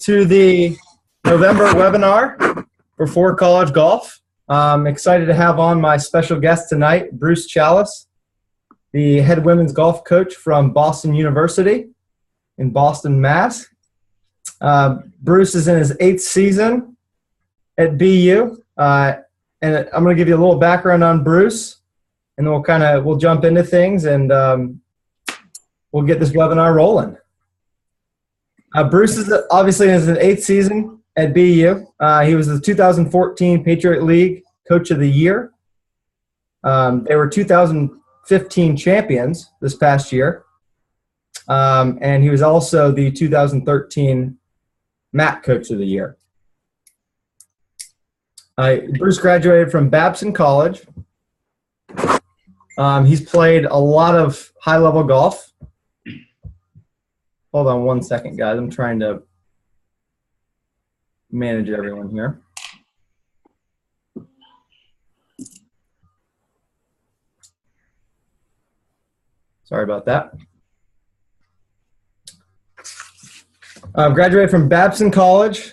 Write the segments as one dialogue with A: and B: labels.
A: to the November webinar for Ford College Golf. I'm excited to have on my special guest tonight, Bruce Chalas, the head women's golf coach from Boston University in Boston, Mass. Bruce is in his 8th season at BU, and I'm going to give you a little background on Bruce, and then we'll jump into things, and we'll get this webinar rolling. Bruce is obviously in his 8th season at BU. He was the 2014 Patriot League Coach of the Year. They were 2015 champions this past year. And he was also the 2013 MAC Coach of the Year. Bruce graduated from Babson College. He's played a lot of high-level golf. Hold on one second, guys. I'm trying to manage everyone here. Sorry about that. Graduated from Babson College.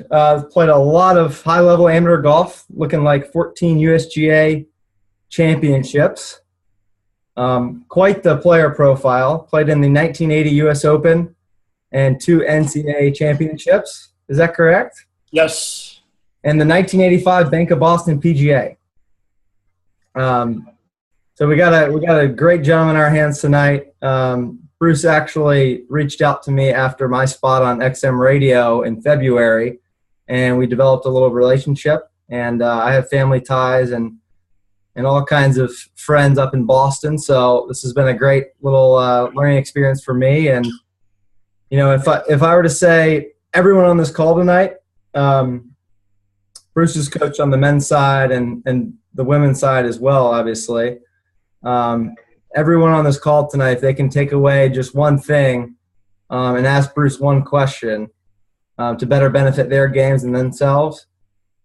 A: Played a lot of high-level amateur golf, looking like 14 USGA championships. Quite the player profile. Played in the 1980 U.S. Open and 2 NCAA championships. Is that correct?
B: Yes.
A: And the 1985 Bank of Boston PGA. So we got a great gentleman in our hands tonight. Bruce actually reached out to me after my spot on XM Radio in February, and we developed a little relationship. And I have family ties and all kinds of friends up in Boston. So this has been a great little learning experience for me. And you know, if I were to say everyone on this call tonight, Bruce is coach on the men's side and the women's side as well, obviously. Everyone on this call tonight, if they can take away just one thing and ask Bruce one question to better benefit their games and themselves,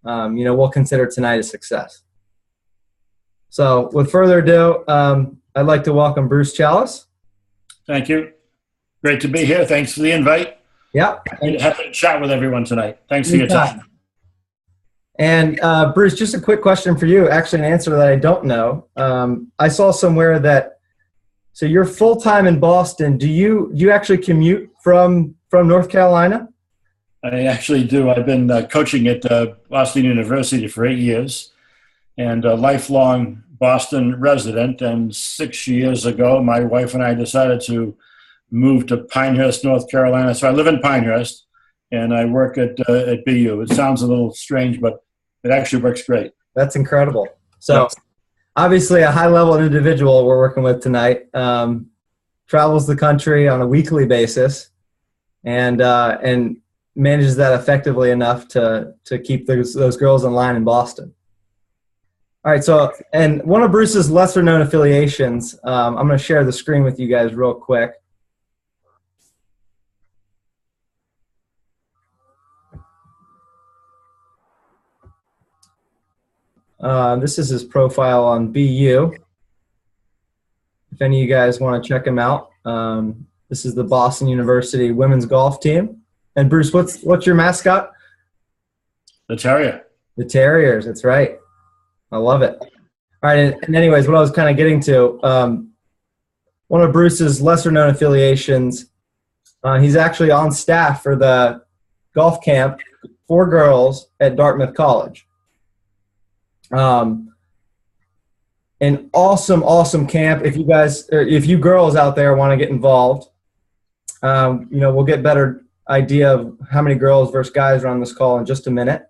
A: you know, we'll consider tonight a success. So with further ado, I'd like to welcome Bruce Chalas.
B: Thank you. Great to be here. Thanks for the invite.
A: Yeah.
B: Happy to chat with everyone tonight. Thanks for your time.
A: And Bruce, just a quick question for you, actually an answer that I don't know. I saw somewhere that, so you're full-time in Boston. Do you actually commute from North Carolina?
B: I actually do. I've been coaching at Boston University for 8 years and a lifelong Boston resident. And 6 years ago, my wife and I decided to move to Pinehurst, North Carolina. So I live in Pinehurst and I work at BU. It sounds a little strange, but it actually works great.
A: That's incredible. So obviously a high-level individual we're working with tonight, travels the country on a weekly basis and manages that effectively enough to keep those girls in line in Boston. All right, so, and one of Bruce's lesser-known affiliations, I'm going to share the screen with you guys real quick. This is his profile on BU. If any of you guys want to check him out, this is the Boston University women's golf team. And Bruce, what's your mascot?
B: The Terrier.
A: The Terriers, that's right. I love it. All right, and anyways, what I was kind of getting to, one of Bruce's lesser-known affiliations, he's actually on staff for the golf camp for girls at Dartmouth College. An awesome camp. If you girls out there want to get involved, you know, we'll get better idea of how many girls versus guys are on this call in just a minute.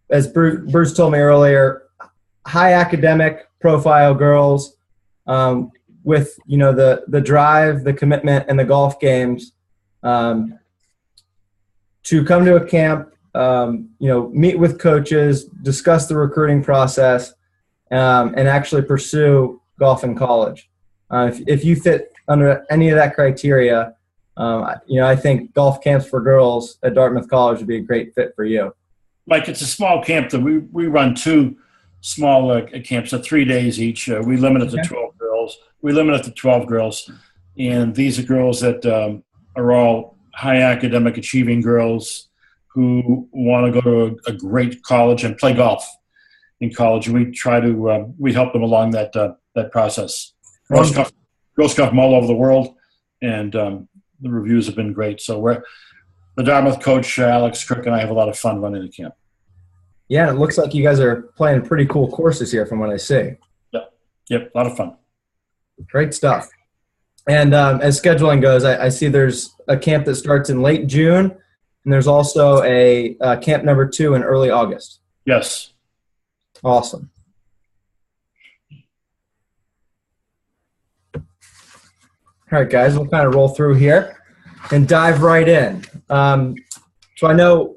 A: As Bruce told me earlier, high academic profile girls with, you know, the drive, the commitment, and the golf games to come to a camp. You know, meet with coaches, discuss the recruiting process, and actually pursue golf in college. If you fit under any of that criteria, you know, I think golf camps for girls at Dartmouth College would be a great fit for you.
B: Mike, it's a small camp that we run 2 small camps of 3 days each. We limit it to 12 girls. We limit it to 12 girls, and these are girls that are all high academic achieving girls who want to go to a great college and play golf in college. And we try to we help them along that process. Girls come from all over the world, and the reviews have been great. So the Dartmouth coach, Alex Cook, and I have a lot of fun running the camp.
A: Yeah, it looks like you guys are playing pretty cool courses here from what I see.
B: Yep, a lot of fun.
A: Great stuff. And as scheduling goes, I see there's a camp that starts in late June, and there's also a camp number 2 in early August.
B: Yes.
A: Awesome. All right, guys, we'll kind of roll through here and dive right in. So I know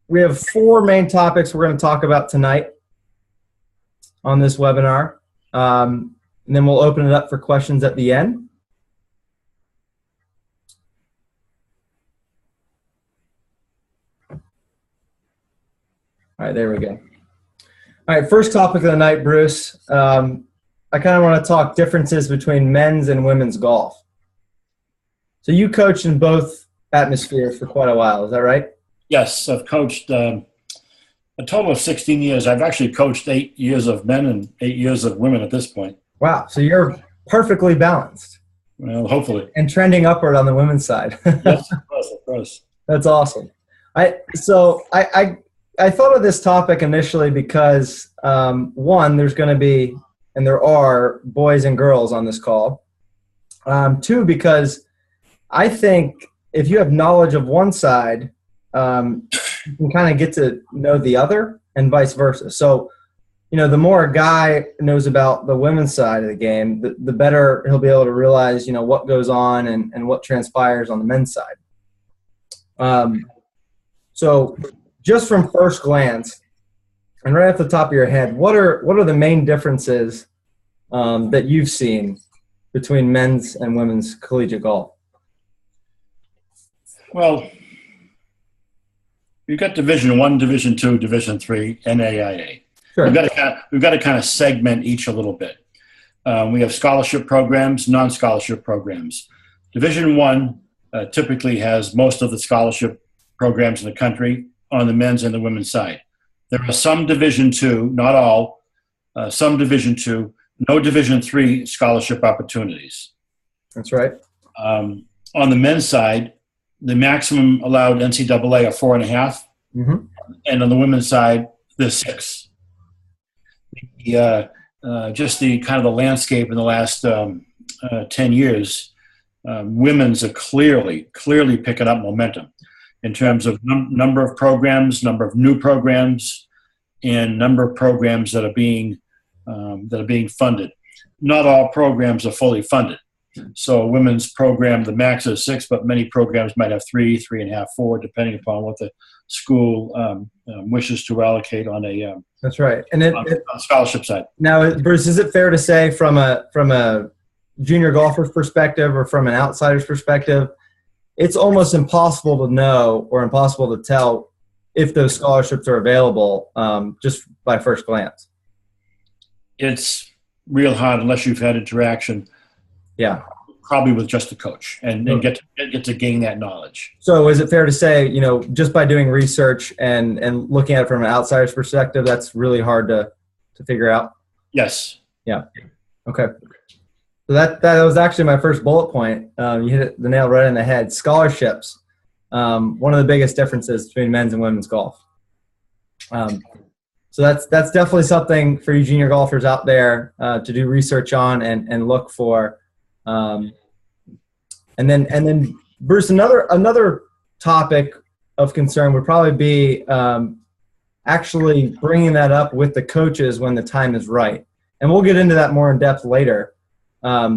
A: we have 4 main topics we're going to talk about tonight on this webinar. And then we'll open it up for questions at the end. All right, there we go. All right, first topic of the night, Bruce. I kind of want to talk differences between men's and women's golf. So you coached in both atmospheres for quite a while, is that right?
B: Yes, I've coached a total of 16 years. I've actually coached 8 years of men and 8 years of women at this point.
A: Wow, so you're perfectly balanced.
B: Well, hopefully.
A: And trending upward on the women's side.
B: Yes, of course.
A: That's awesome. I thought of this topic initially because, one, there's going to be, and there are, boys and girls on this call. 2, because I think if you have knowledge of one side, you can kind of get to know the other and vice versa. So, the more a guy knows about the women's side of the game, the better he'll be able to realize, what goes on and what transpires on the men's side. So just from first glance, and right off the top of your head, what are the main differences that you've seen between men's and women's collegiate golf?
B: Well, you've got Division I, Division II, Division III, NAIA.
A: Sure.
B: We've got to kind of segment each a little bit. We have scholarship programs, non-scholarship programs. Division I typically has most of the scholarship programs in the country on the men's and the women's side. There are some Division II, not all, some Division II, no Division III scholarship opportunities.
A: That's right.
B: On the men's side, the maximum allowed NCAA are 4.5, and on the women's side, there's 6. Just the kind of the landscape in the last 10 years, women's are clearly picking up momentum in terms of number of programs, number of new programs, and number of programs that are being funded. Not all programs are fully funded. So a women's program, the max is 6, but many programs might have 3, 3.5, 4, depending upon what the school wishes to allocate on a
A: that's right. And
B: on the scholarship side.
A: Now, Bruce, is it fair to say from a junior golfer's perspective or from an outsider's perspective, it's almost impossible to know or impossible to tell if those scholarships are available just by first glance?
B: It's real hard unless you've had interaction.
A: Yeah.
B: Probably with just a coach and get to gain that knowledge.
A: So is it fair to say, just by doing research and looking at it from an outsider's perspective, that's really hard to figure out?
B: Yes.
A: Yeah. Okay. So that was actually my first bullet point. You hit the nail right in the head. Scholarships. One of the biggest differences between men's and women's golf. So that's definitely something for you junior golfers out there to do research on and look for. And then Bruce, another topic of concern would probably be actually bringing that up with the coaches when the time is right. And we'll get into that more in depth later. But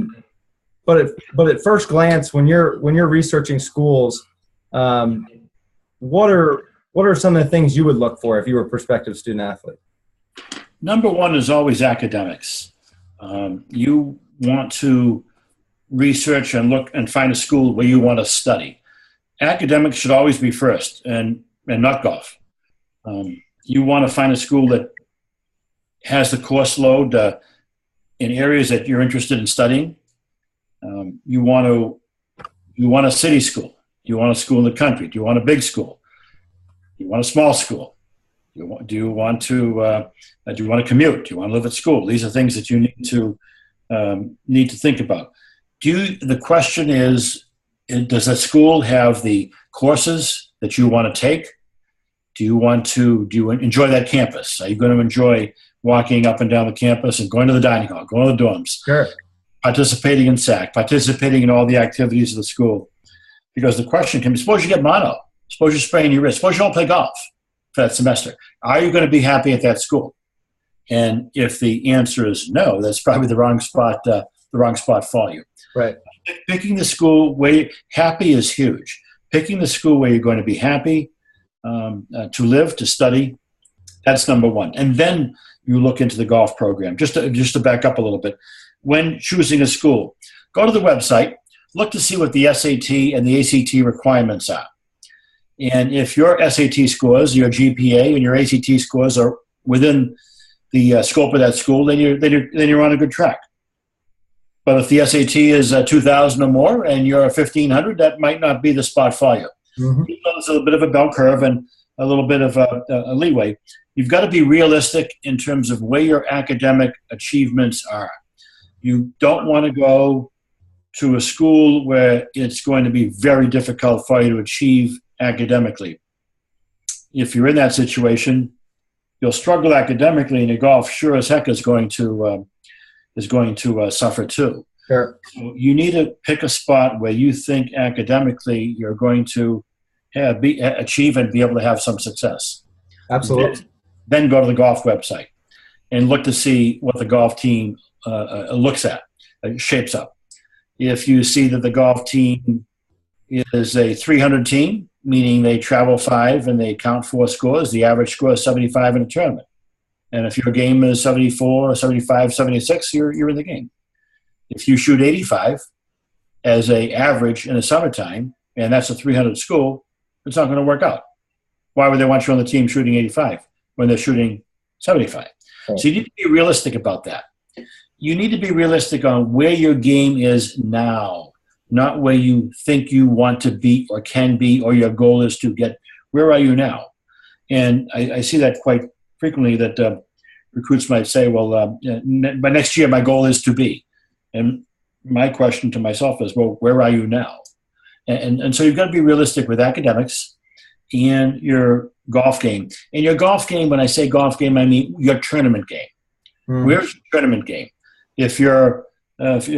A: at first glance, when you're researching schools, what are some of the things you would look for if you were a prospective student athlete?
B: Number one is always academics. You want to research and look and find a school where you want to study. Academics should always be first and not golf. You want to find a school that has the course load in areas that you're interested in studying. You want a city school. you want a school in the country? Do you want a big school? Do you want a small school? Do you want to commute? Do you want to live at school? These are things that you need to think about. The question is, does that school have the courses that you want to take? Do you enjoy that campus? Are you going to enjoy walking up and down the campus and going to the dining hall, going to the dorms,
A: Sure.
B: participating in SAC, participating in all the activities of the school? Because the question can be, suppose you get mono, suppose you sprain your wrist, suppose you don't play golf for that semester. Are you going to be happy at that school? And if the answer is no, that's probably the wrong spot for you.
A: Right.
B: Picking the school where happy is huge. Picking the school where you're going to be happy, to live, to study, that's number one. And then you look into the golf program. Just to back up a little bit, when choosing a school, go to the website, look to see what the SAT and the ACT requirements are. And if your SAT scores, your GPA, and your ACT scores are within the scope of that school, then you're on a good track. But if the SAT is 2,000 or more and you're 1,500, that might not be the spot for you.
A: Mm-hmm.
B: There's a little bit of a bell curve and a little bit of a leeway. You've got to be realistic in terms of where your academic achievements are. You don't want to go to a school where it's going to be very difficult for you to achieve academically. If you're in that situation, you'll struggle academically, and your golf sure as heck is going to suffer too.
A: Sure.
B: So you need to pick a spot where you think academically you're going to achieve and be able to have some success.
A: Absolutely.
B: Then go to the golf website and look to see what the golf team looks at, shapes up. If you see that the golf team is a 300 team, meaning they travel 5 and they count 4 scores, the average score is 75 in a tournament. And if your game is 74, 75, 76, you're in the game. If you shoot 85 as an average in the summertime, and that's a 300 school, it's not going to work out. Why would they want you on the team shooting 85 when they're shooting 75?
A: Right.
B: So you need to be realistic about that. You need to be realistic on where your game is now, not where you think you want to be or can be or your goal is to get. Where are you now? And I see that quite frequently, that recruits might say, well, by next year my goal is to be. And my question to myself is, well, where are you now? And so you've got to be realistic with academics and your golf game. And your golf game, when I say golf game, I mean your tournament game. Mm. Where's your tournament game? If you're one of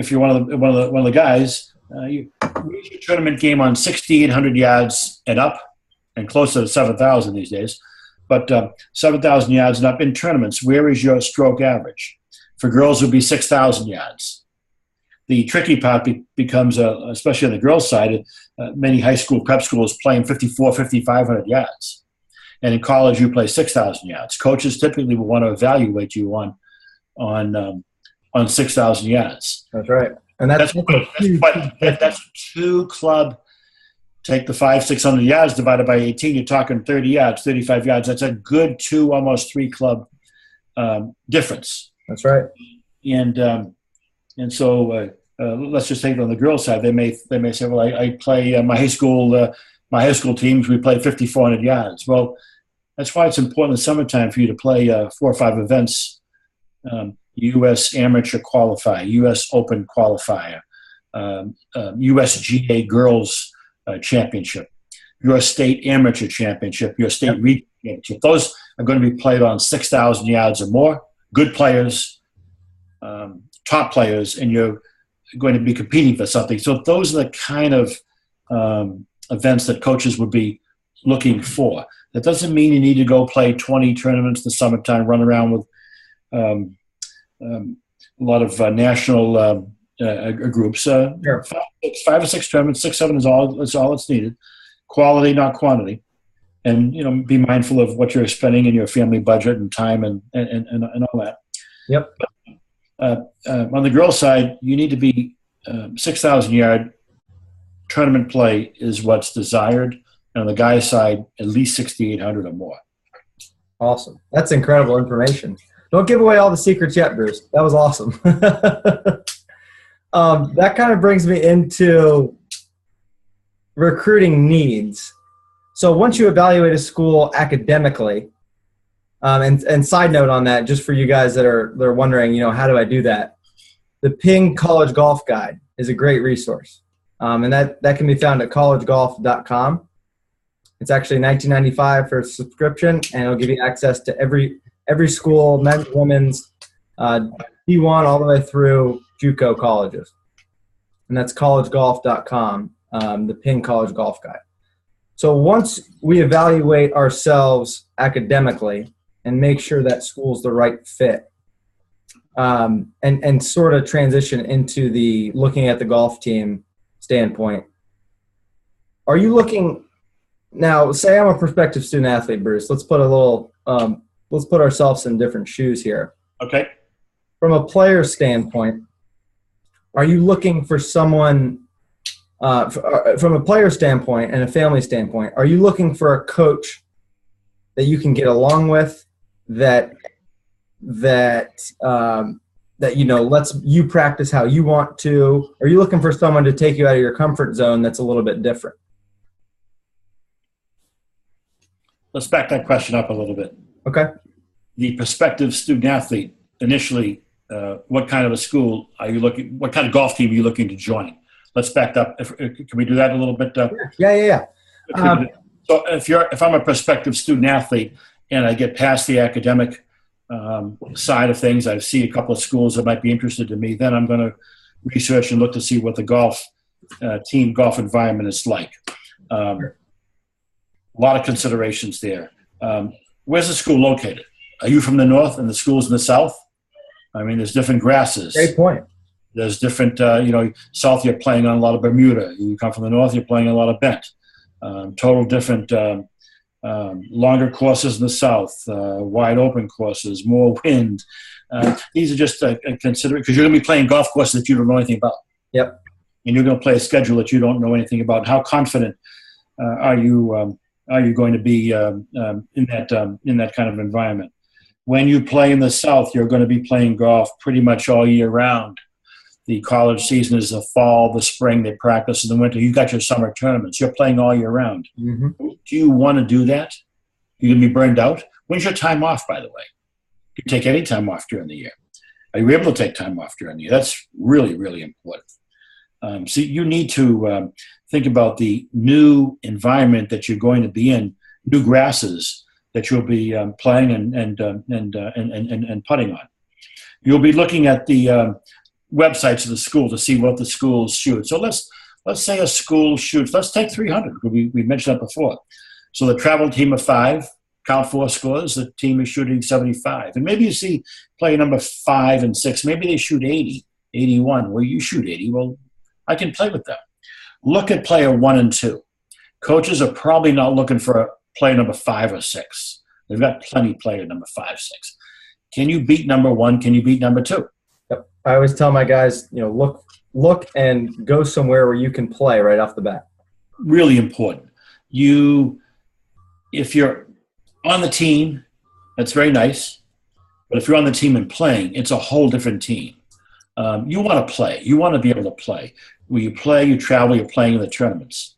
B: the guys, where's your tournament game on 6,800 yards and up, and closer to 7,000 these days? But 7,000 yards and up in tournaments, where is your stroke average? For girls, it would be 6,000 yards. The tricky part becomes, especially on the girls' side, many high school prep schools playing 5,500 yards. And in college, you play 6,000 yards. Coaches typically will want to evaluate you on 6,000 yards.
A: That's right. And that's
B: two club. Take the 500-600 yards divided by 18. You're talking 30 yards, 35 yards. That's a good 2, almost 3 club difference.
A: That's right.
B: And so let's just take it on the girls' side. They may say, well, I play my high school teams. We play 5,400 yards. Well, that's why it's important in the summertime for you to play 4 or 5 events. U.S. Amateur Qualifier, U.S. Open Qualifier, USGA Girls Championship, your state amateur championship, your state regional championship. Those are going to be played on 6,000 yards or more. Good players, top players, and you're going to be competing for something. So those are the kind of events that coaches would be looking for. That doesn't mean you need to go play 20 tournaments in the summertime, run around with a lot of national groups.
A: Sure.
B: 5 or 6 tournaments, 6, 7 is all it's needed. Quality, not quantity. And be mindful of what you're spending in your family budget and time and all that.
A: Yep.
B: On the girls' side, you need to be 6,000 yard tournament play is what's desired. And on the guys' side, at least 6,800 or more.
A: Awesome. That's incredible information. Don't give away all the secrets yet, Bruce. That was awesome. That kind of brings me into recruiting needs. So once you evaluate a school academically, and side note on that, just for you guys that are wondering, how do I do that? The Ping College Golf Guide is a great resource, and that can be found at collegegolf.com. It's actually $19.95 for a subscription, and it'll give you access to every school, men's, women's, D1 all the way through JUCO colleges. And that's collegegolf.com, the Ping College Golf Guide. So once we evaluate ourselves academically and make sure that school's the right fit, and sort of transition into the looking at the golf team standpoint, are you looking now? Say I'm a prospective student athlete, Bruce. Let's put ourselves in different shoes here.
B: Okay.
A: From a player standpoint, are you looking for someone? From a player standpoint and a family standpoint, are you looking for a coach that you can get along with, that lets you practice how you want to? Are you looking for someone to take you out of your comfort zone that's a little bit different?
B: Let's back that question up a little bit.
A: Okay.
B: The prospective student athlete, initially, what kind of a school are you looking? What kind of golf team are you looking to join? Let's back up. Can we do that a little bit?
A: Yeah.
B: So if I'm a prospective student athlete and I get past the academic side of things, I see a couple of schools that might be interested in me, then I'm going to research and look to see what the golf environment is like. A lot of considerations there. Where's the school located? Are you from the north and the school's in the south? I mean, there's different grasses.
A: Great point.
B: There's different, south you're playing on a lot of Bermuda. You come from the north, you're playing a lot of bent. Total different, longer courses in the south, wide open courses, more wind. These are just considered, because you're going to be playing golf courses that you don't know anything about.
A: Yep.
B: And you're going to play a schedule that you don't know anything about. How confident are you going to be in that kind of environment? When you play in the south, you're going to be playing golf pretty much all year round. The college season is the fall, the spring, they practice in the winter. You got your summer tournaments. You're playing all year round. Mm-hmm. Do you want to do that? You're going to be burned out? When's your time off, by the way? Do you take any time off during the year? Are you able to take time off during the year? That's really, really important. So you need to think about the new environment that you're going to be in, new grasses that you'll be playing and putting on. You'll be looking at the websites of the school to see what the schools shoot. So let's say a school shoots. Let's take 300. We mentioned that before. So the travel team of 5, count 4 scores. The team is shooting 75, and maybe you see player number 5 and 6. Maybe they shoot 80, 81. Well, you shoot 80. Well, I can play with them. Look at player 1 and 2. Coaches are probably not looking for a player number 5 or 6. They've got plenty of player number 5, 6. Can you beat number 1? Can you beat number 2?
A: Yep. I always tell my guys, look and go somewhere where you can play right off the bat.
B: Really important. If you're on the team, that's very nice. But if you're on the team and playing, it's a whole different team. You want to play. You want to be able to play. When you play, you travel, you're playing in the tournaments.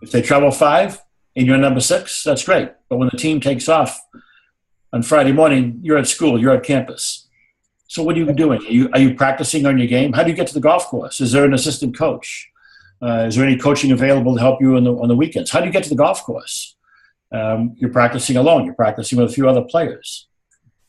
B: If they travel 5 and you're number 6, that's great. But when the team takes off on Friday morning, you're at school, you're at campus. So what are you doing? Are you practicing on your game? How do you get to the golf course? Is there an assistant coach? Is there any coaching available to help you on the weekends? How do you get to the golf course? You're practicing alone. You're practicing with a few other players.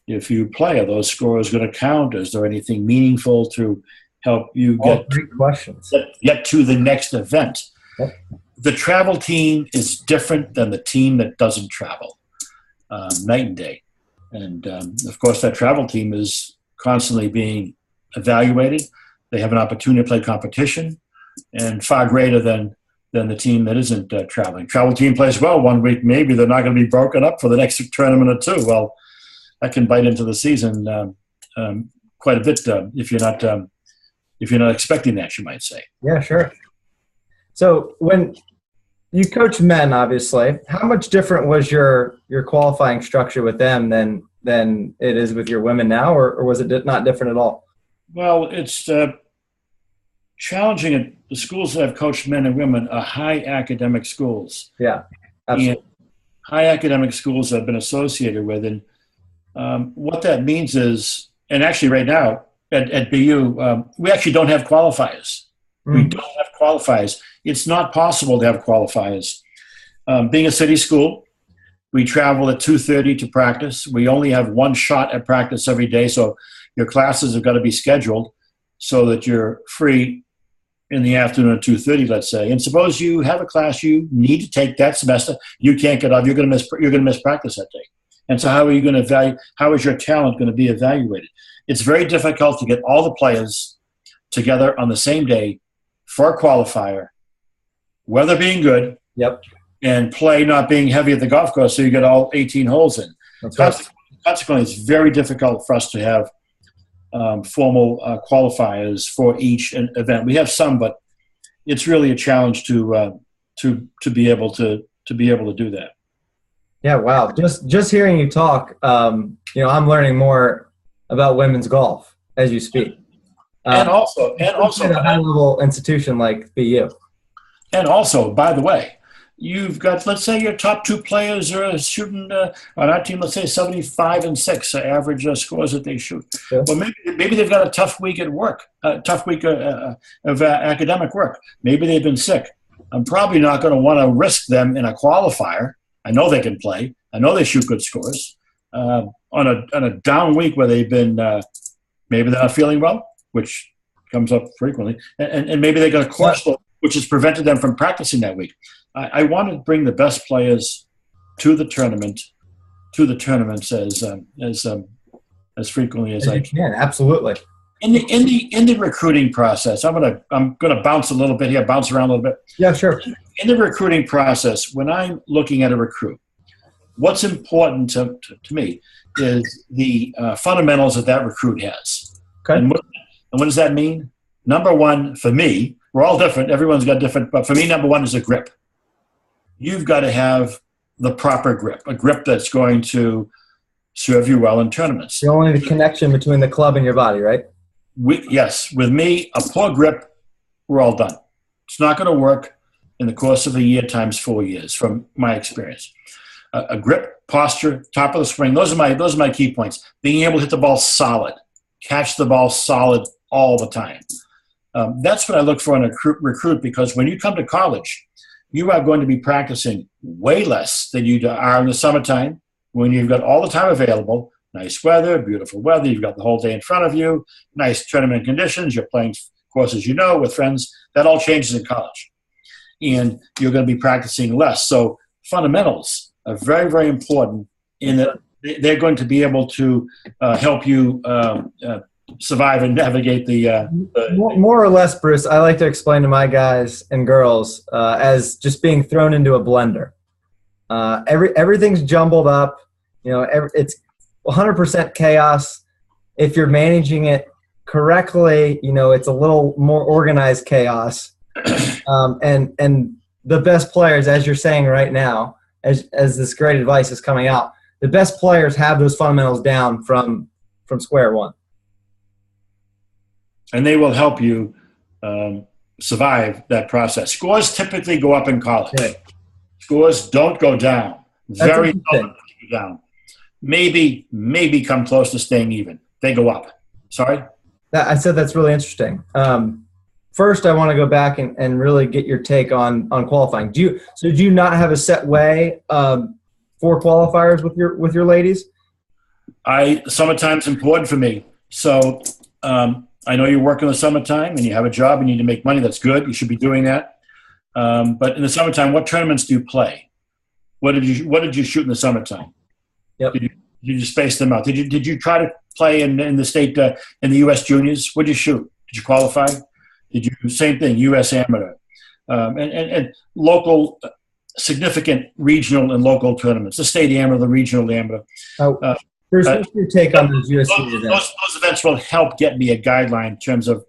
B: If you play, are those scores going to count? Is there anything meaningful to help you get to the next event?
A: Yep.
B: The travel team is different than the team that doesn't travel, night and day. And, of course, that travel team is constantly being evaluated. They have an opportunity to play competition, and far greater than the team that isn't traveling. Travel team plays well one week, maybe they're not going to be broken up for the next tournament or 2. Well, that can bite into the season quite a bit if you're not expecting that, you might say.
A: Yeah, sure. So when you coach men, obviously, how much different was your qualifying structure with them than it is with your women now, or was it not different at all?
B: Well, it's challenging it. The schools that I've coached, men and women, are high academic schools.
A: Yeah, absolutely.
B: And high academic schools I've been associated with. And what that means is, and actually right now at BU, we actually don't have qualifiers. We don't have qualifiers. It's not possible to have qualifiers. Being a city school, we travel at 2:30 to practice. We only have one shot at practice every day, so your classes have got to be scheduled so that you're free in the afternoon at 2:30, let's say. And suppose you have a class you need to take that semester, you can't get off. You're going to miss practice that day. And so how are you going to evaluate? How is your talent going to be evaluated? It's very difficult to get all the players together on the same day for a qualifier, weather being good,
A: Yep.
B: and play not being heavy at the golf course, so you get all 18 holes in.
A: That's right.
B: Consequently, it's very difficult for us to have formal qualifiers for each event. We have some, but it's really a challenge to be able to do that.
A: Yeah, wow. Just hearing you talk, I'm learning more about women's golf as you speak.
B: And also,
A: at a high-level institution like BU.
B: And also, by the way, you've got, let's say your top two players are shooting on our team, let's say 75 and 6 average scores that they shoot. Yeah. Well, maybe they've got a tough week at work, a tough week of academic work. Maybe they've been sick. I'm probably not going to want to risk them in a qualifier. I know they can play. I know they shoot good scores. On a down week where they've been, maybe they're not feeling well, which comes up frequently, and maybe they got a course load, which has prevented them from practicing that week. I want to bring the best players to the tournaments as frequently as I can.
A: Absolutely.
B: In the recruiting process, I'm gonna bounce around a little bit.
A: Yeah, sure.
B: In the recruiting process, when I'm looking at a recruit, what's important to me is the fundamentals that recruit has.
A: Okay.
B: And what does that mean? Number one, for me, we're all different. Everyone's got different, but for me, number one is a grip. You've got to have the proper grip, a grip that's going to serve you well in tournaments.
A: Only the connection between the club and your body, right?
B: Yes. With me, a poor grip, we're all done. It's not going to work in the course of a year times 4 years, from my experience. A grip, posture, top of the swing, those are my key points. Being able to hit the ball solid, catch the ball solid all the time. That's what I look for in a recruit, because when you come to college, you are going to be practicing way less than you are in the summertime, when you've got all the time available, nice weather, beautiful weather, you've got the whole day in front of you, nice tournament conditions, you're playing courses with friends. That all changes in college. And you're going to be practicing less. So fundamentals are very, very important in that they're going to be able to help you survive and navigate the
A: more or less, Bruce. I like to explain to my guys and girls as just being thrown into a blender. Everything's jumbled up. It's 100% chaos. If you're managing it correctly, it's a little more organized chaos. And the best players, as you're saying right now, as this great advice is coming out, the best players have those fundamentals down from square one.
B: And they will help you survive that process. Scores typically go up in college. Okay. Scores don't go down. Very seldom go down. Maybe come close to staying even. They go up. Sorry?
A: I said that's really interesting. First, I want to go back and really get your take on qualifying. Do you not have a set way for qualifiers with your ladies?
B: Summertime's important for me. So I know you work in the summertime and you have a job and you need to make money. That's good. You should be doing that. But in the summertime, what tournaments do you play? What did you shoot in the summertime?
A: Yep.
B: Did you space them out? Did you try to play in the state in the U.S. juniors? What did you shoot? Did you qualify? Did you same thing? U.S. amateur and local significant regional and local tournaments. The state amateur, the regional amateur.
A: Bruce, what's your take on those U.S. events?
B: Those events will help get me a guideline in terms of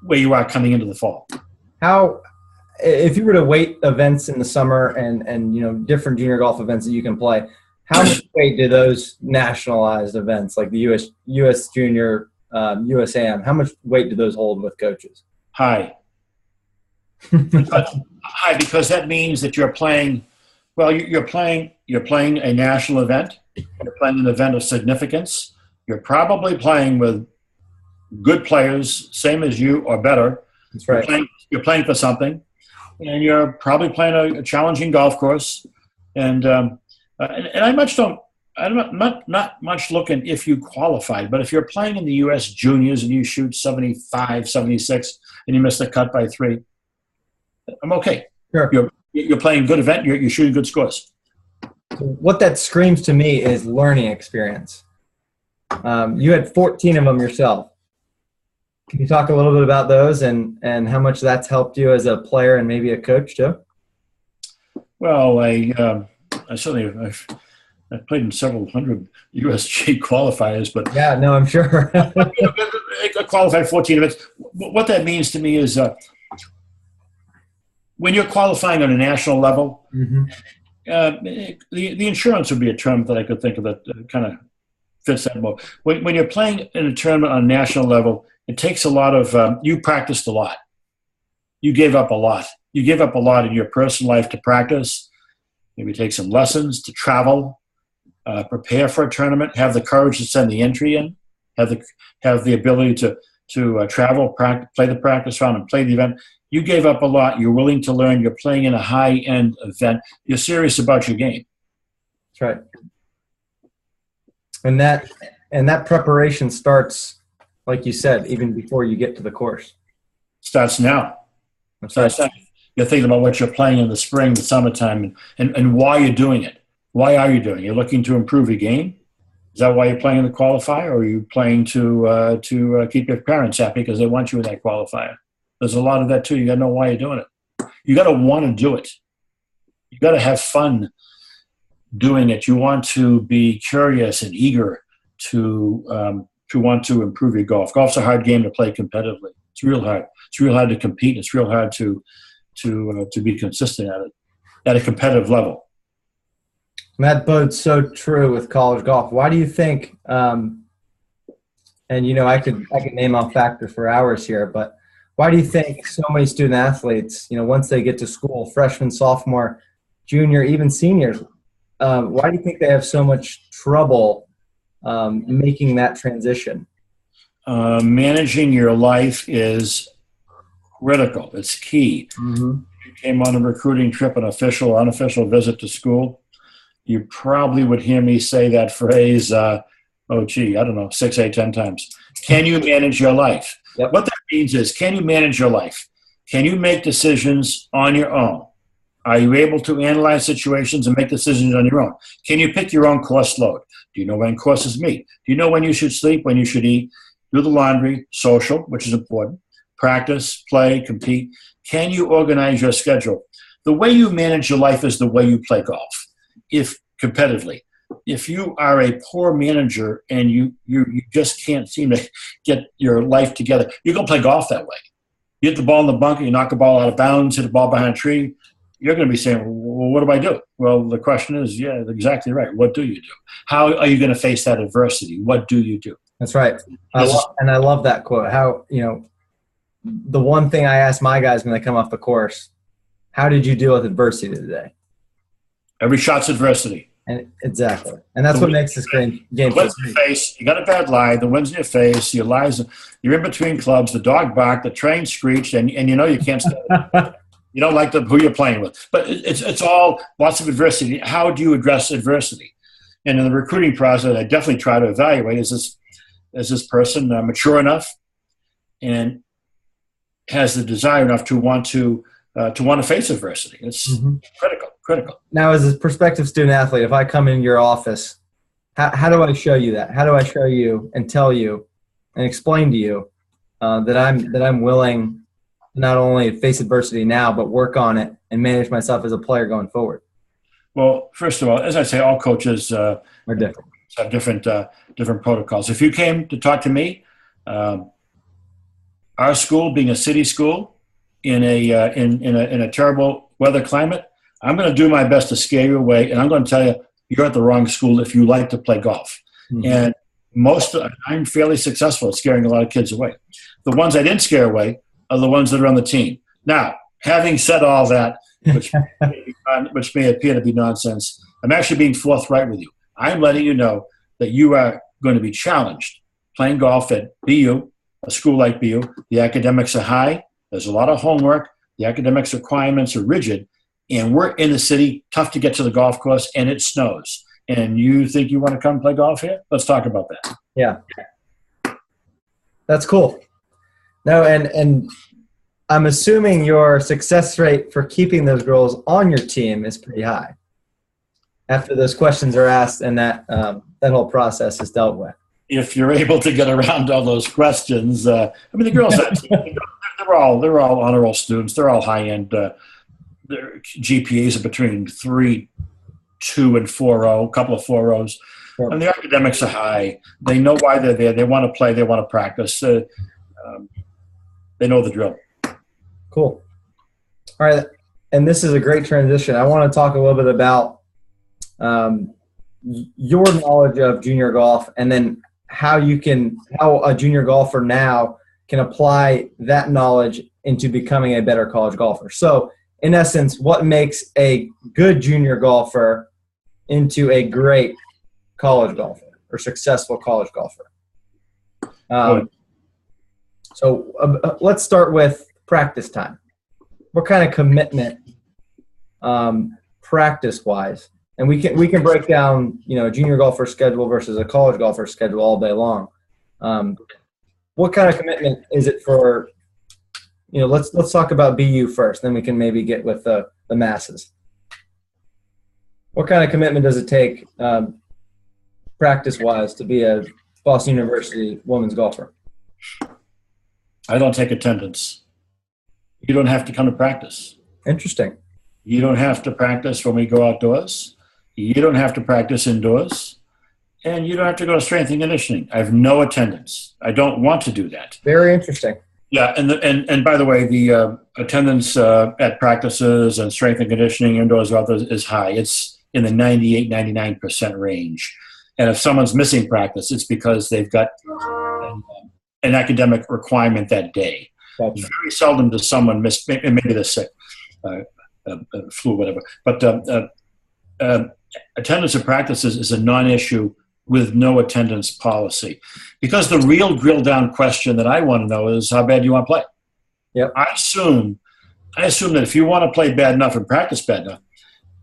B: where you are coming into the fall.
A: How, if you were to weight events in the summer and different junior golf events that you can play, how much weight do those nationalized events like the U.S. Junior, U.S. Am, how much weight do those hold with coaches?
B: High. Because that means that you're playing. Well, you're playing a national event. You're playing an event of significance. You're probably playing with good players, same as you or better.
A: That's right.
B: You're playing for something, and you're probably playing a challenging golf course. And I much don't. I'm not much looking if you qualified, but if you're playing in the U.S. juniors and you shoot 75, 76, and you miss the cut by 3, I'm okay.
A: Sure.
B: You're playing good event. You're shooting good scores.
A: What that screams to me is learning experience. You had 14 of them yourself. Can you talk a little bit about those and how much that's helped you as a player and maybe a coach too?
B: Well, I certainly I played in several hundred USG qualifiers, but
A: yeah, no, I'm sure.
B: I qualified 14 events. What that means to me is when you're qualifying on a national level,
A: mm-hmm.
B: The insurance would be a term that I could think of that kind of fits that more. When you're playing in a tournament on a national level, it takes a lot of you practiced a lot. You gave up a lot. You gave up a lot in your personal life to practice. Maybe take some lessons, to travel, prepare for a tournament, have the courage to send the entry in, have the ability to travel, play the practice round, and play the event. You gave up a lot. You're willing to learn. You're playing in a high-end event. You're serious about your game.
A: That's right. And that preparation starts, like you said, even before you get to the course.
B: Starts now.
A: That's right.
B: You're thinking about what you're playing in the spring, the summertime, and why you're doing it. Why are you doing it? You're looking to improve your game? Is that why you're playing in the qualifier, or are you playing to keep your parents happy because they want you in that qualifier? There's a lot of that too. You got to know why you're doing it. You got to want to do it. You got to have fun doing it. You want to be curious and eager to want to improve your golf. Golf's a hard game to play competitively. It's real hard. It's real hard to compete. It's real hard to be consistent at it at a competitive level.
A: And that bodes so true with college golf. Why do you think? And I could name off factors for hours here, but why do you think so many student athletes, once they get to school, freshman, sophomore, junior, even seniors, why do you think they have so much trouble making that transition?
B: Managing your life is critical. It's key.
A: Mm-hmm.
B: You came on a recruiting trip, an official, unofficial visit to school. You probably would hear me say that phrase, I don't know, 6, 8, 10 times. Can you manage your life?
A: Yep.
B: What that means is, can you manage your life? Can you make decisions on your own? Are you able to analyze situations and make decisions on your own? Can you pick your own course load? Do you know when courses meet? Do you know when you should sleep, when you should eat? Do the laundry, social, which is important, practice, play, compete. Can you organize your schedule? The way you manage your life is the way you play golf, if competitively. If you are a poor manager and you just can't seem to get your life together, you're going to play golf that way. You hit the ball in the bunker, you knock a ball out of bounds, hit a ball behind a tree, you're going to be saying, well, what do I do? Well, the question is, yeah, exactly right. What do you do? How are you going to face that adversity? What do you do?
A: That's right. I love that quote. How, the one thing I ask my guys when they come off the course, how did you deal with adversity today?
B: Every shot's adversity.
A: And exactly. And that's what makes this game
B: the wind's in your face. You got a bad lie. The wind's in your face. You're in between clubs. The dog barked. The train screeched. And you can't stand You don't like who you're playing with. But it's all lots of adversity. How do you address adversity? And in the recruiting process, I definitely try to evaluate, is this person mature enough and has the desire enough to want to face adversity? It's critical.
A: Now, as a prospective student athlete, if I come in your office, how do I show you that? How do I show you and tell you and explain to you that I'm willing to not only face adversity now, but work on it and manage myself as a player going forward?
B: Well, first of all, as I say, all coaches
A: are different.
B: Have different protocols. If you came to talk to me, our school being a city school in a terrible weather climate, I'm going to do my best to scare you away, and I'm going to tell you you're at the wrong school if you like to play golf. Mm-hmm. And I'm fairly successful at scaring a lot of kids away. The ones I didn't scare away are the ones that are on the team. Now, having said all that, which may appear to be nonsense, I'm actually being forthright with you. I'm letting you know that you are going to be challenged playing golf at BU, a school like BU. The academics are high. There's a lot of homework. The academics requirements are rigid. And we're in the city, tough to get to the golf course, and it snows. And you think you want to come play golf here? Let's talk about that.
A: Yeah. That's cool. No, and I'm assuming your success rate for keeping those girls on your team is pretty high after those questions are asked and that whole process is dealt with.
B: If you're able to get around all those questions, I mean, the girls, they're all honor roll students. They're all high-end. Their GPAs are between 3.2 and 4.0, a couple of 4.0s. Sure. And the academics are high. They know why they're there. They want to play. They want to practice. They know the drill.
A: Cool. All right. And this is a great transition. I want to talk a little bit about your knowledge of junior golf and then how a junior golfer now can apply that knowledge into becoming a better college golfer. So, in essence, what makes a good junior golfer into a great college golfer or successful college golfer? Let's start with practice time. What kind of commitment, practice-wise, and we can break down, a junior golfer schedule versus a college golfer schedule all day long. What kind of commitment is it for? Let's talk about BU first, then we can maybe get with the masses. What kind of commitment does it take, practice-wise, to be a Boston University women's golfer?
B: I don't take attendance. You don't have to come to practice.
A: Interesting.
B: You don't have to practice when we go outdoors. You don't have to practice indoors. And you don't have to go to strength and conditioning. I have no attendance. I don't want to do that.
A: Very interesting.
B: Yeah, and by the way, the attendance at practices and strength and conditioning indoors or outdoors is high. It's in the 98, 99% range. And if someone's missing practice, it's because they've got an academic requirement that day. Gotcha. Very seldom does someone miss, maybe they're sick, flu, whatever. But attendance at practices is a non-issue with no attendance policy. Because the real drill down question that I want to know is how bad do you want to play?
A: Yep.
B: I assume that if you want to play bad enough and practice bad enough,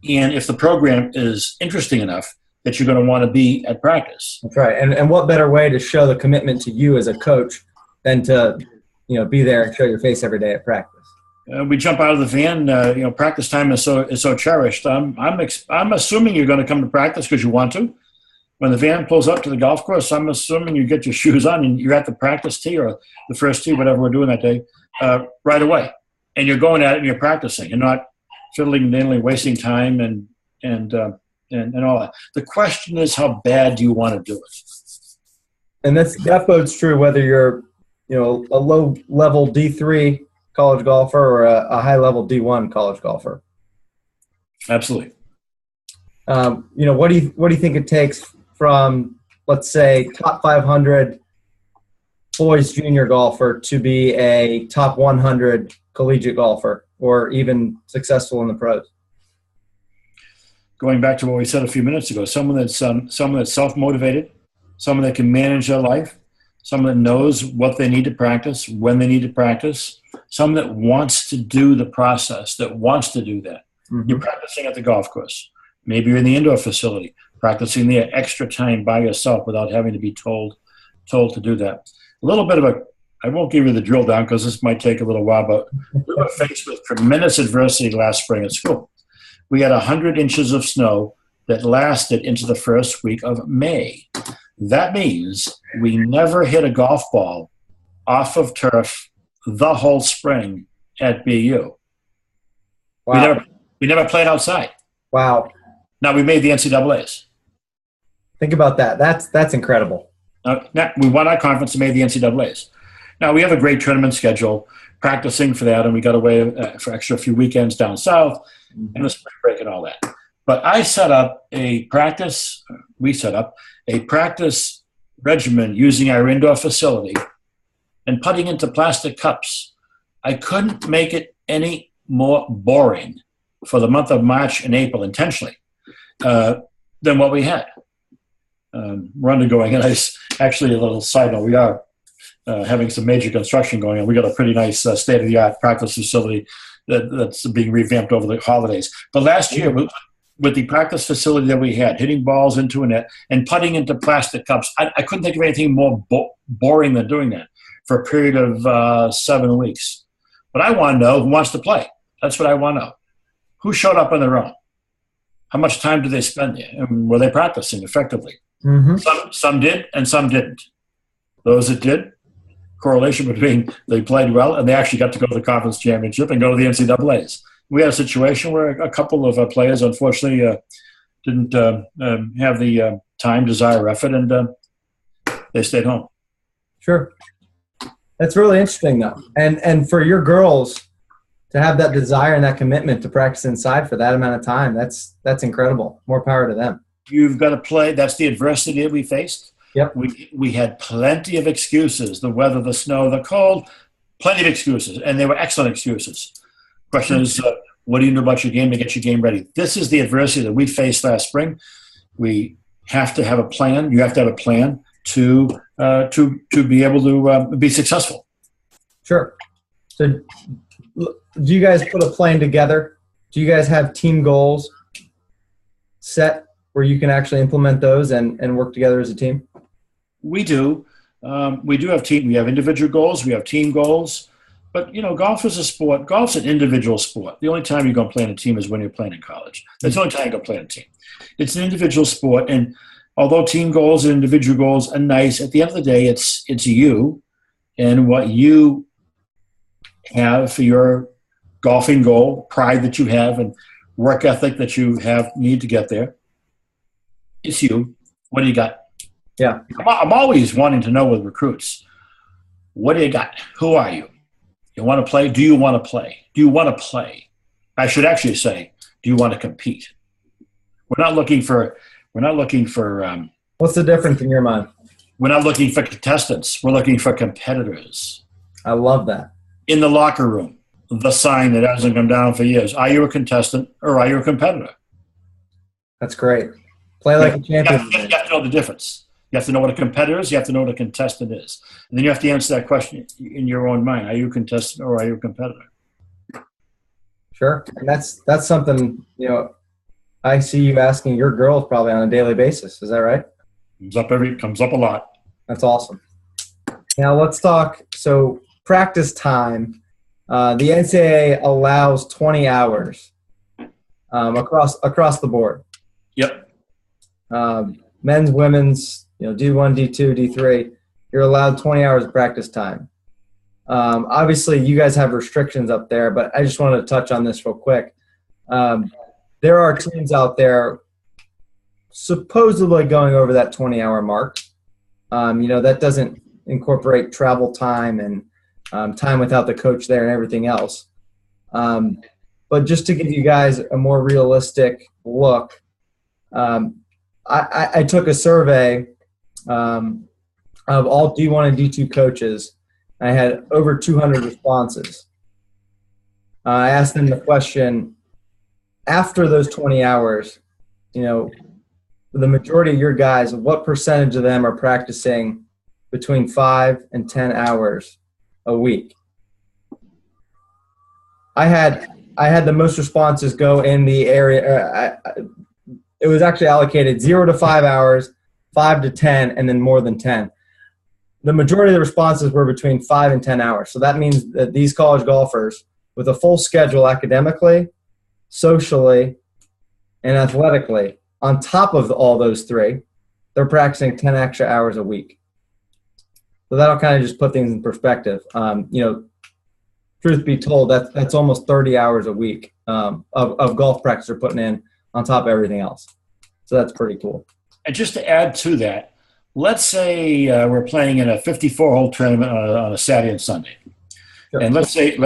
B: and if the program is interesting enough, that you're going to want to be at practice.
A: That's right. And what better way to show the commitment to you as a coach than to, be there and show your face every day at practice?
B: We jump out of the van. Practice time is so cherished. I'm assuming you're going to come to practice because you want to. When the van pulls up to the golf course, I'm assuming you get your shoes on and you're at the practice tee or the first tee, whatever we're doing that day, right away. And you're going at it and you're practicing. You're not fiddling, diddling, wasting time and all that. The question is, how bad do you want to do it?
A: And that bodes true whether you're, a low-level D3 college golfer or a high-level D1 college golfer.
B: Absolutely.
A: What do you think it takes from, let's say, top 500 boys junior golfer to be a top 100 collegiate golfer or even successful in the pros?
B: Going back to what we said a few minutes ago, someone that's self-motivated, someone that can manage their life, someone that knows what they need to practice, when they need to practice, someone that wants to do the process, that wants to do that. Mm-hmm. You're practicing at the golf course. Maybe you're in the indoor facility, practicing there extra time by yourself without having to be told to do that. A little bit of I won't give you the drill down because this might take a little while, but we were faced with tremendous adversity last spring at school. We had 100 inches of snow that lasted into the first week of May. That means we never hit a golf ball off of turf the whole spring at BU.
A: Wow.
B: We never played outside.
A: Wow.
B: Now, we made the NCAAs.
A: Think about that. That's incredible.
B: Now, we won our conference and made the NCAAs. Now, we have a great tournament schedule, practicing for that, and we got away for extra few weekends down south and the spring break and all that. But we set up a practice regimen using our indoor facility and putting into plastic cups. I couldn't make it any more boring for the month of March and April intentionally than what we had. We're undergoing, and actually a little side note, we are having some major construction going on. We got a pretty nice state-of-the-art practice facility that's being revamped over the holidays. But last year, with the practice facility that we had, hitting balls into a net and putting into plastic cups, I couldn't think of anything more boring than doing that for a period of 7 weeks. But I want to know who wants to play. That's what I want to know. Who showed up on their own? How much time did they spend there? And were they practicing effectively? Mm-hmm. Some did and some didn't. Those that did, correlation between they played well and they actually got to go to the conference championship and go to the NCAAs. We had a situation where a couple of players, unfortunately, didn't have the time, desire, effort, and they stayed home.
A: Sure. That's really interesting, though. And for your girls to have that desire and that commitment to practice inside for that amount of time, that's incredible. More power to them.
B: You've got to play. That's the adversity that we faced.
A: Yep.
B: We had plenty of excuses, the weather, the snow, the cold, plenty of excuses, and they were excellent excuses. Question is, what do you know about your game to get your game ready? This is the adversity that we faced last spring. We have to have a plan. You have to have a plan to be able to be successful.
A: Sure. So do you guys put a plan together? Do you guys have team goals set where you can actually implement those and work together as a team?
B: We do. We do have team. We have individual goals. We have team goals. But, golf is a sport. Golf's an individual sport. The only time you're going to play in a team is when you're playing in college. That's the only time you're going to play in a team. It's an individual sport. And although team goals and individual goals are nice, at the end of the day, it's you and what you have for your golfing goal, pride that you have, and work ethic that you need to get there. It's you. What do you got?
A: Yeah.
B: I'm always wanting to know with recruits, what do you got? Who are you? You want to play? Do you want to play? Do you want to play? I should actually say, do you want to compete? We're not looking for.
A: What's the difference in your mind?
B: We're not looking for contestants. We're looking for competitors.
A: I love that.
B: In the locker room, the sign that hasn't come down for years. Are you a contestant or are you a competitor?
A: That's great. Play like a champion.
B: You have to know the difference. You have to know what a competitor is. You have to know what a contestant is. And then you have to answer that question in your own mind. Are you a contestant or are you a competitor?
A: Sure. And that's something, I see you asking your girls probably on a daily basis. Is that right?
B: Comes up a lot.
A: That's awesome. Now let's talk. So practice time. The NCAA allows 20 hours across the board.
B: Yep.
A: Men's, women's, D1, D2, D3, you're allowed 20 hours of practice time. Obviously, you guys have restrictions up there, but I just wanted to touch on this real quick. There are teams out there supposedly going over that 20-hour mark. That doesn't incorporate travel time and time without the coach there and everything else. But just to give you guys a more realistic look, I took a survey of all D1 and D2 coaches. I had over 200 responses. I asked them the question, after those 20 hours, the majority of your guys, what percentage of them are practicing between 5 and 10 hours a week? I had the most responses go in the area. It was actually allocated 0 to 5 hours, 5 to 10, and then more than 10. The majority of the responses were between 5 and 10 hours. So that means that these college golfers, with a full schedule academically, socially, and athletically, on top of all those three, they're practicing 10 extra hours a week. So that'll kind of just put things in perspective. Truth be told, that's almost 30 hours a week of golf practice they're putting in on top of everything else. So that's pretty cool.
B: And just to add to that, let's say we're playing in a 54-hole tournament on a Saturday and Sunday. Sure. And let's say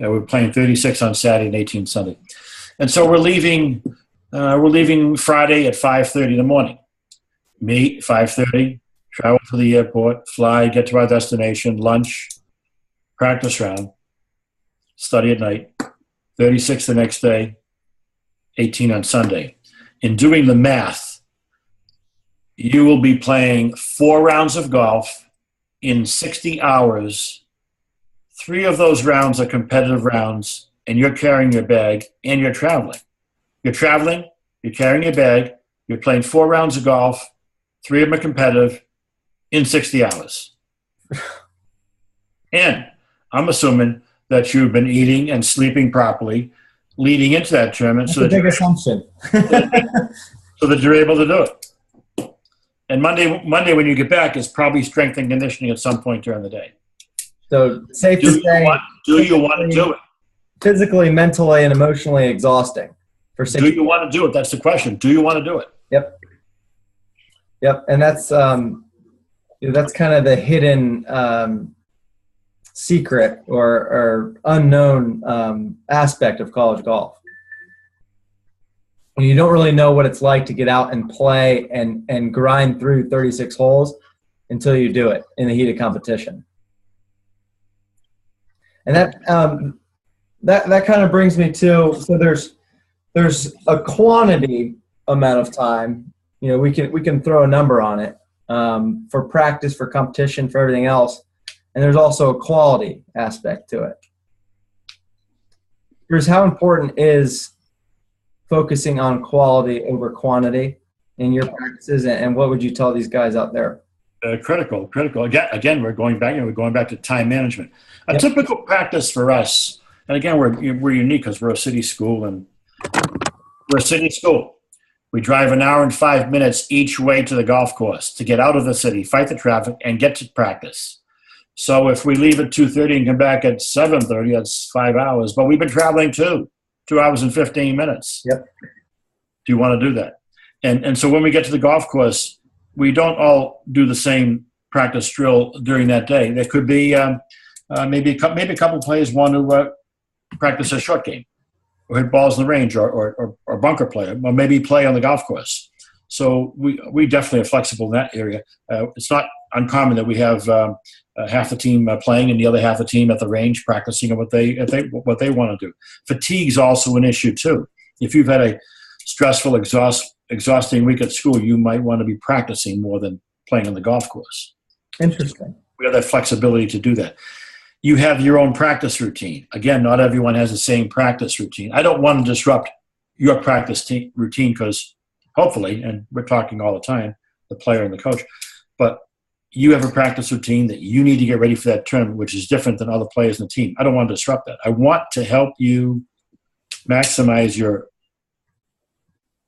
B: we're playing 36 on Saturday and 18 Sunday. And so we're leaving Friday at 5:30 in the morning. Meet 5:30, travel to the airport, fly, get to our destination, lunch, practice round, study at night, 36 the next day, 18 on Sunday. In doing the math, you will be playing 4 rounds of golf in 60 hours. 3 of those rounds are competitive rounds, and you're carrying your bag, and you're traveling. You're traveling, you're carrying your bag, you're playing 4 rounds of golf, 3 of them are competitive, in 60 hours. And I'm assuming that you've been eating and sleeping properly leading into that tournament.
A: That's a big assumption.
B: So that you're able to do it. And Monday when you get back is probably strength and conditioning at some point during the day.
A: So safe to say,
B: do you want to do it?
A: Physically, mentally, and emotionally exhausting.
B: Do you want to do it? That's the question. Do you want to do it?
A: Yep. And that's kind of the hidden secret or unknown aspect of college golf. You don't really know what it's like to get out and play and grind through 36 holes until you do it in the heat of competition. And that kind of brings me to, so there's a quantity amount of time, we can throw a number on it for practice, for competition, for everything else. And there's also a quality aspect to it. Here's how important is focusing on quality over quantity in your practices, and what would you tell these guys out there?
B: Critical. Again, we're going back to time management. A typical practice for us, and again, we're unique because we're a city school, and we're a city school. We drive an hour and 5 minutes each way to the golf course to get out of the city, fight the traffic, and get to practice. So if we leave at 2:30 and come back at 7:30, that's 5 hours. But we've been traveling 2 hours and 15 minutes.
A: Yep.
B: Do you want to do that? And so when we get to the golf course, we don't all do the same practice drill during that day. There could be maybe a couple of players want to practice a short game, or hit balls in the range, or bunker play, or maybe play on the golf course. So we definitely are flexible in that area. It's not uncommon that we have half the team playing and the other half the team at the range practicing what they want to do. Fatigue's also an issue too. If you've had a stressful, exhausting week at school, you might want to be practicing more than playing on the golf course.
A: Interesting.
B: We have that flexibility to do that. You have your own practice routine. Again, not everyone has the same practice routine. I don't want to disrupt your practice routine because hopefully, and we're talking all the time, the player and the coach, but you have a practice routine that you need to get ready for that tournament, which is different than other players in the team. I don't want to disrupt that. I want to help you maximize your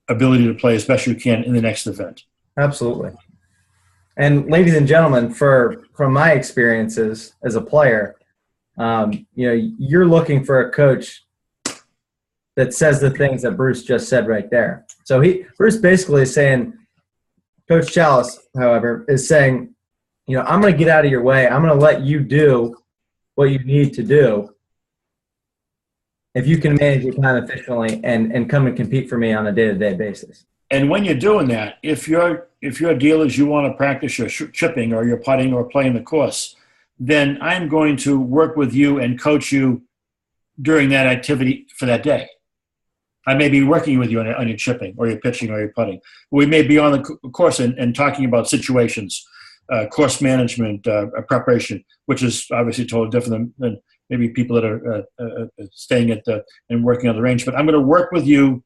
B: ability to play as best you can in the next event.
A: Absolutely. And ladies and gentlemen, from my experiences as a player, you're looking for a coach that says the things that Bruce just said right there. So Bruce basically is saying, Coach Chalas, however, is saying, I'm going to get out of your way. I'm going to let you do what you need to do if you can manage your time efficiently and come and compete for me on a day-to-day basis.
B: And when you're doing that, if your deal is you want to practice your chipping or your putting or playing the course, then I'm going to work with you and coach you during that activity for that day. I may be working with you on your chipping or your pitching or your putting. We may be on the course and talking about situations, course management, preparation, which is obviously totally different than maybe people that are staying at and working on the range. But I'm going to work with you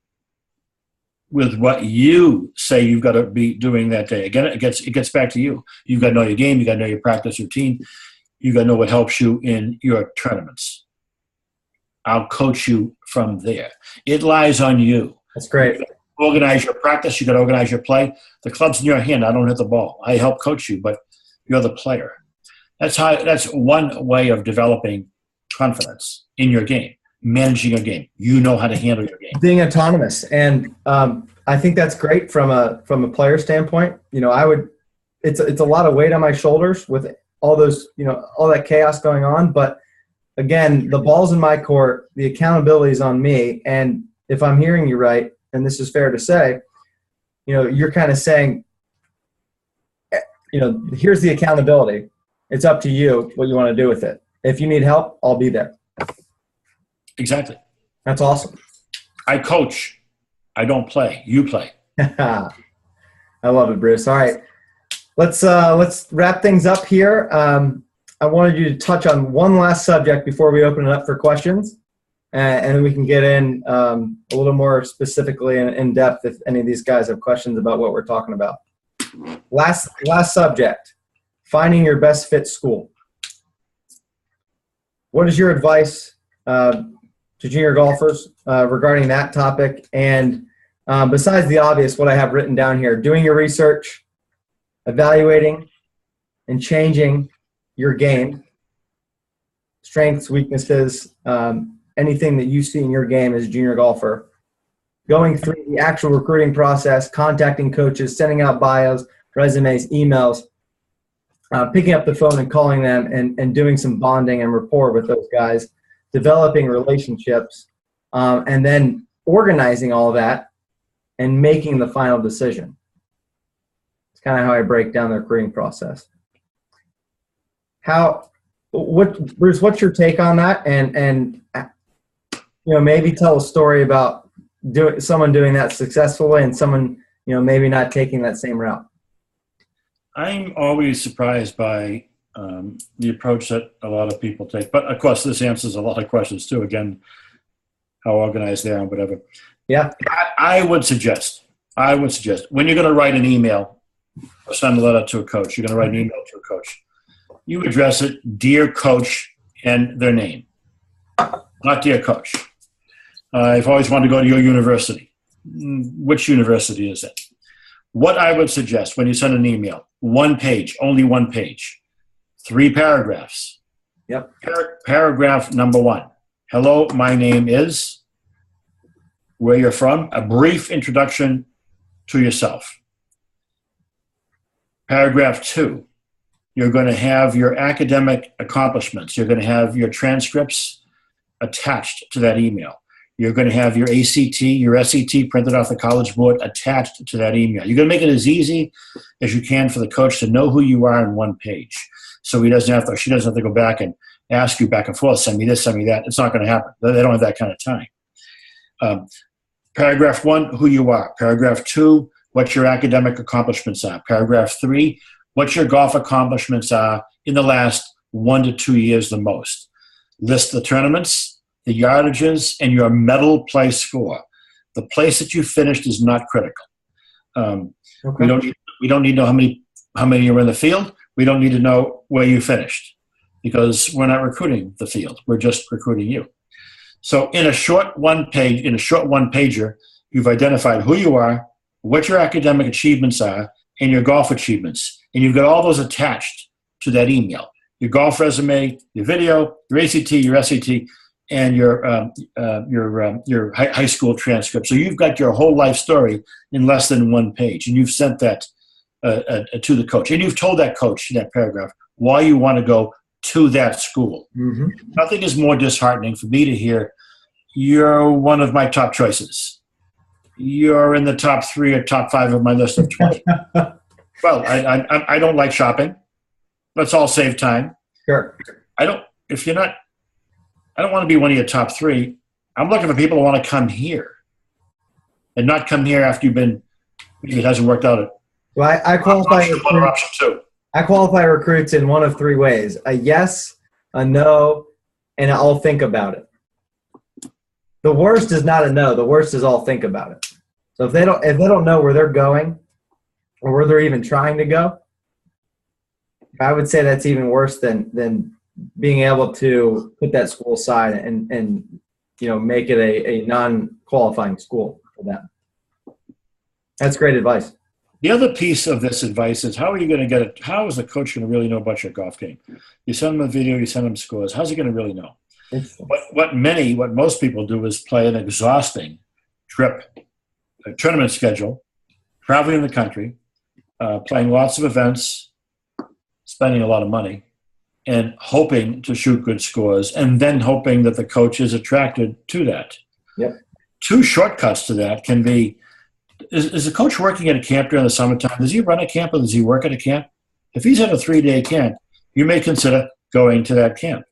B: with what you say you've got to be doing that day. Again, it gets back to you. You've got to know your game. You've got to know your practice routine. You've got to know what helps you in your tournaments. I'll coach you from there. It lies on you.
A: That's great.
B: Organize your practice. You got to organize your play. The club's in your hand. I don't hit the ball. I help coach you, but you're the player. That's one way of developing confidence in your game, managing your game. You know how to handle your game.
A: Being autonomous, and I think that's great from a player standpoint. It's a lot of weight on my shoulders with all those, all that chaos going on, but again, the ball's in my court, the accountability is on me, and if I'm hearing you right, and this is fair to say, you're kind of saying, here's the accountability. It's up to you what you want to do with it. If you need help, I'll be there.
B: Exactly.
A: That's awesome.
B: I coach. I don't play. You play.
A: I love it, Bruce. All right, let's wrap things up here. I wanted you to touch on one last subject before we open it up for questions, and then we can get in a little more specifically and in depth if any of these guys have questions about what we're talking about. Last subject, finding your best fit school. What is your advice to junior golfers regarding that topic? And besides the obvious, what I have written down here, doing your research, evaluating, and changing your game, strengths, weaknesses, anything that you see in your game as a junior golfer, going through the actual recruiting process, contacting coaches, sending out bios, resumes, emails, picking up the phone and calling them and doing some bonding and rapport with those guys, developing relationships, and then organizing all of that and making the final decision. It's kind of how I break down the recruiting process. Bruce, what's your take on that? And maybe tell a story about someone doing that successfully and someone, maybe not taking that same route.
B: I'm always surprised by the approach that a lot of people take. But, of course, this answers a lot of questions, too. Again, how organized they are and whatever.
A: Yeah.
B: I would suggest, when you're going to write an email or send a letter to a coach, you're going to write an email to a coach, you address it, Dear Coach, and their name. Not Dear Coach. I've always wanted to go to your university. Which university is it? What I would suggest when you send an email, one page, only one page, 3 paragraphs.
A: Yep.
B: Paragraph number 1. Hello, my name is, where you're from, a brief introduction to yourself. Paragraph 2, you're going to have your academic accomplishments. You're going to have your transcripts attached to that email. You're going to have your ACT, your SET printed off the College Board attached to that email. You're going to make it as easy as you can for the coach to know who you are in one page. So she doesn't have to go back and ask you back and forth, send me this, send me that. It's not going to happen. They don't have that kind of time. Paragraph 1, who you are. Paragraph 2, what your academic accomplishments are. Paragraph 3, what your golf accomplishments are in the last 1 to 2 years the most. List the tournaments, the yardages, and your medal play score. The place that you finished is not critical. Okay. We don't need to know how many are in the field. We don't need to know where you finished because we're not recruiting the field. We're just recruiting you. So in a short one-pager, you've identified who you are, what your academic achievements are, and your golf achievements. And you've got all those attached to that email. Your golf resume, your video, your ACT, your SAT, and your high school transcript. So you've got your whole life story in less than one page, and you've sent that to the coach. And you've told that coach in that paragraph why you want to go to that school. Mm-hmm. Nothing is more disheartening for me to hear, you're one of my top choices. You're in the top 3 or top 5 of my list of 20. Well, I don't like shopping. Let's all save time.
A: Sure.
B: I don't want to be one of your top 3. I'm looking for people who want to come here and not come here after maybe it hasn't worked out.
A: Well, I qualify recruits in one of 3 ways: a yes, a no, and I'll think about it. The worst is not a no. The worst is I'll think about it. So if they don't know where they're going or where they're even trying to go, I would say that's even worse than being able to put that school aside and make it a non-qualifying school for them. That's great advice.
B: The other piece of this advice is, how are you going to get it? How is the coach going to really know about your golf game? You send them a video, you send them scores. How's he going to really know? What most people do is play an exhausting tournament schedule, traveling the country, playing lots of events, spending a lot of money, and hoping to shoot good scores, and then hoping that the coach is attracted to that.
A: Yep.
B: 2 shortcuts to that can be, is the coach working at a camp during the summertime? Does he run a camp or does he work at a camp? If he's at a 3-day camp, you may consider going to that camp.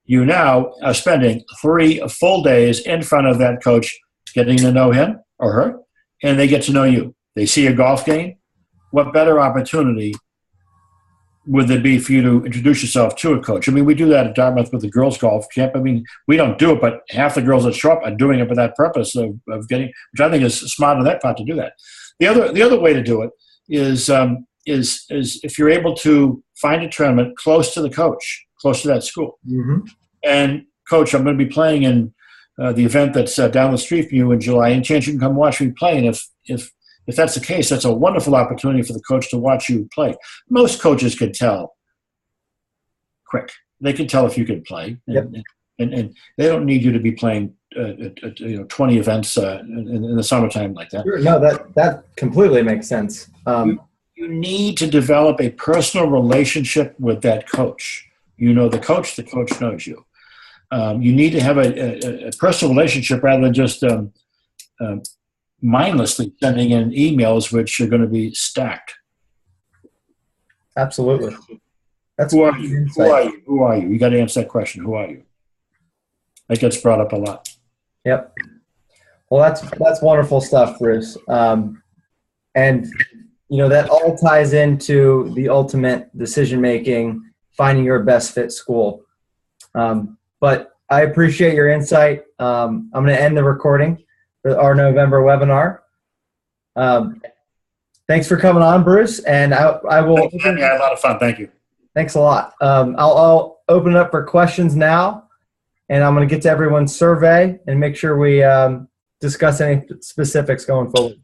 B: You now are spending 3 full days in front of that coach, getting to know him or her, and they get to know you. They see a golf game. What better opportunity would there be for you to introduce yourself to a coach? I mean, we do that at Dartmouth with the girls' golf camp. I mean, we don't do it, but half the girls that show up are doing it for that purpose of getting, which I think is smart on that part to do that. The other way to do it is if you're able to find a tournament close to the coach, close to that school.
A: Mm-hmm.
B: And coach, I'm going to be playing in the event that's down the street from you in July. Any chance you can come watch me play? And if that's the case, that's a wonderful opportunity for the coach to watch you play. Most coaches can tell quick. They can tell if you can play, and they don't need you to be playing 20 events in the summertime like that.
A: Sure. No, that completely makes sense.
B: You need to develop a personal relationship with that coach. You know the coach knows you. You need to have a personal relationship rather than just mindlessly sending in emails which are going to be stacked.
A: Absolutely.
B: Who are you? Who are you? You got to answer that question. Who are you? That gets brought up a lot.
A: Yep. Well, that's wonderful stuff, Bruce. And that all ties into the ultimate decision making, finding your best fit school. But I appreciate your insight. I'm going to end the recording for our November webinar. Thanks for coming on, Bruce. And I will.
B: I had a lot of fun. Thank you.
A: Thanks a lot. I'll open it up for questions now, and I'm going to get to everyone's survey and make sure we discuss any specifics going forward.